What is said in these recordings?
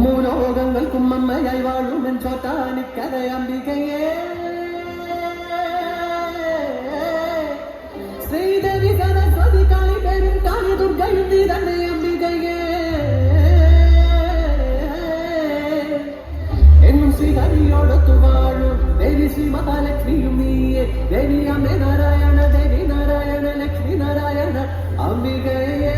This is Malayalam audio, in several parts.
മൂലോകങ്ങൾക്കും അമ്മയായി വാഴുമെൻ ചോറ്റാനിക്കരയംബികയേ ശ്രീദേവി സരസ്വതി കാളി പേരും കാളി ദുർഗയും നീ തന്നെ അംബികയേ എന്നും ശ്രീഹരിയോടൊത്തു വാഴും ദേവി ശ്രീ മഹാലക്ഷ്മിയും നീയെ ദേവി അമ്മ നാരായണ ദേവി നാരായണ ലക്ഷ്മി നാരായണ അംബികയേ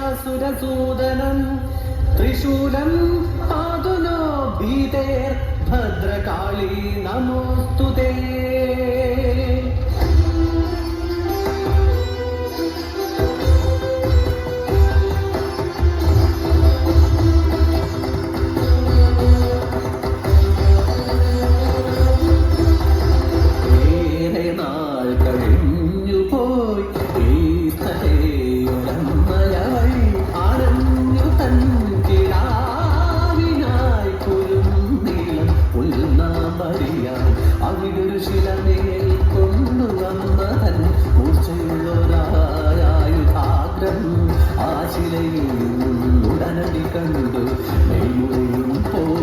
्युग्रमशेषासुरसूदनं त्रिशूलं पादुनो भीतेर्भद्रकाली नमोऽस्तु ते। ഉടനടി കണ്ടു നെയ്മുറിയും പോ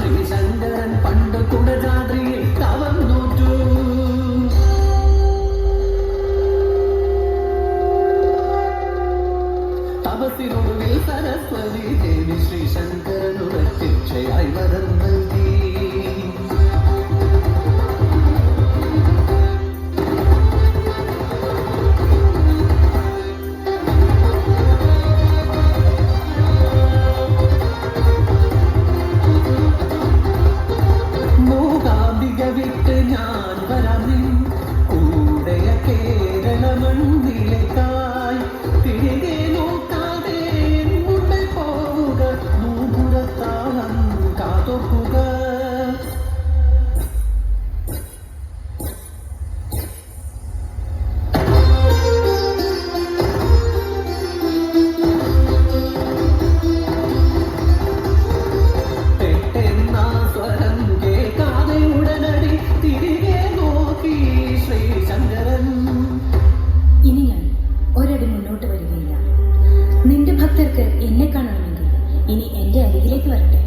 ശ്രീശങ്കരൻ പണ്ട് കുടജാദ്രിയിൽ തവം നോറ്റു. തപസ്സിനൊടുവിൽ സരസ്വതി ദേവി ശ്രീശങ്കരനു പ്രത്യക്ഷയായി വരം നൽകി. വിട്ട് ഞാൻ വരാം നിൻ കൂടെയ കേരള മണ്ണിലേക്കായി. തിരികെ നോക്കാതെ മുന്നേ പോവുക, നൂപുരത്താളം കാതൊക്കുക. നിന്റെ ഭക്തർക്ക് എന്നെ കാണണമെങ്കിൽ ഇനി എന്റെ അരികിലേക്ക് വരട്ടെ.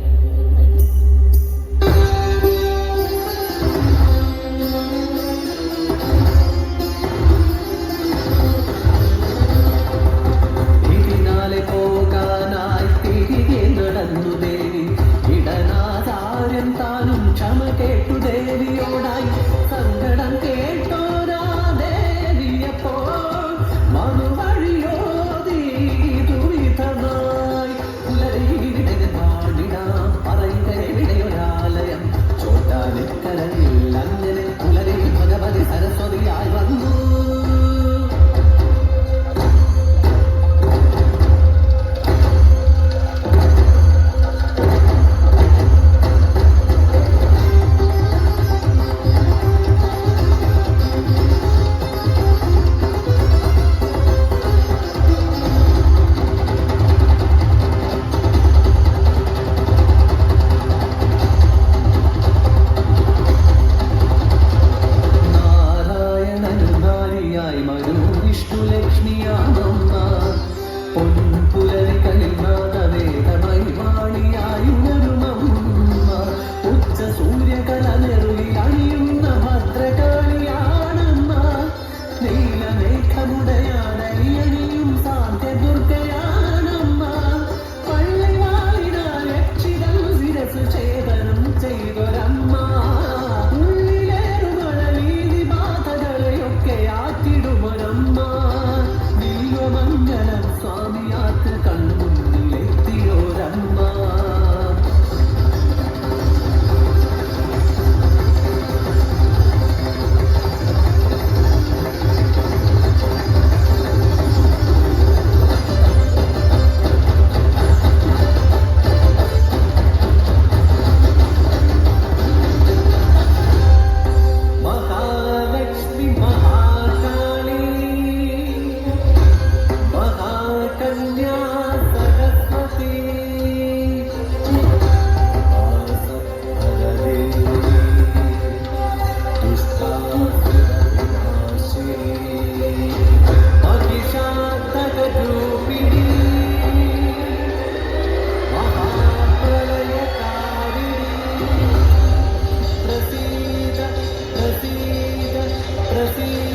ഇതിനാലെ പോകാനായി തിരികെ നടന്നു ദേവി. ഇടനാചാര്യം താനും ക്ഷമ കേട്ടു ദേവിയോടായി. സങ്കടം കേട്ടോരാ ദേവിയപ്പോ മറുവഴിയോ അങ്ങനെ പുലരി ഭഗവതി സരസ്വതിയായി വന്നു. വിഷ്ണുലക്ഷ്മിയാമമ്മ പൊൻപുലരികളിൽ നാദവേദമായി വാണിയായുണരുമമ്മ. ഉച്ച സൂര്യകല നെറുകിൽ അണിയുന്ന ഭദ്രകാളിയാണമ്മ. നീലമേഘമുടയാടലിയണിയും സാന്ധ്യദുർഗയാണമ്മ. പള്ളിവാളിനാൽ രക്ഷിതം ശിരസു ഛേദനം ചെയ്തൊരമ്മ. മംഗളം സ്വാമിയാത്ത് കൺമുന്നിലെത്തിയോരമ്മ. മഹാലക്ഷ്മി മഹാകാളി കന്യാ സരസ്വതി മഹിഷാതകരൂപിണി മഹാപ്രളയകാരിണി പ്രസീദ പ്രസീദ പ്രസീദ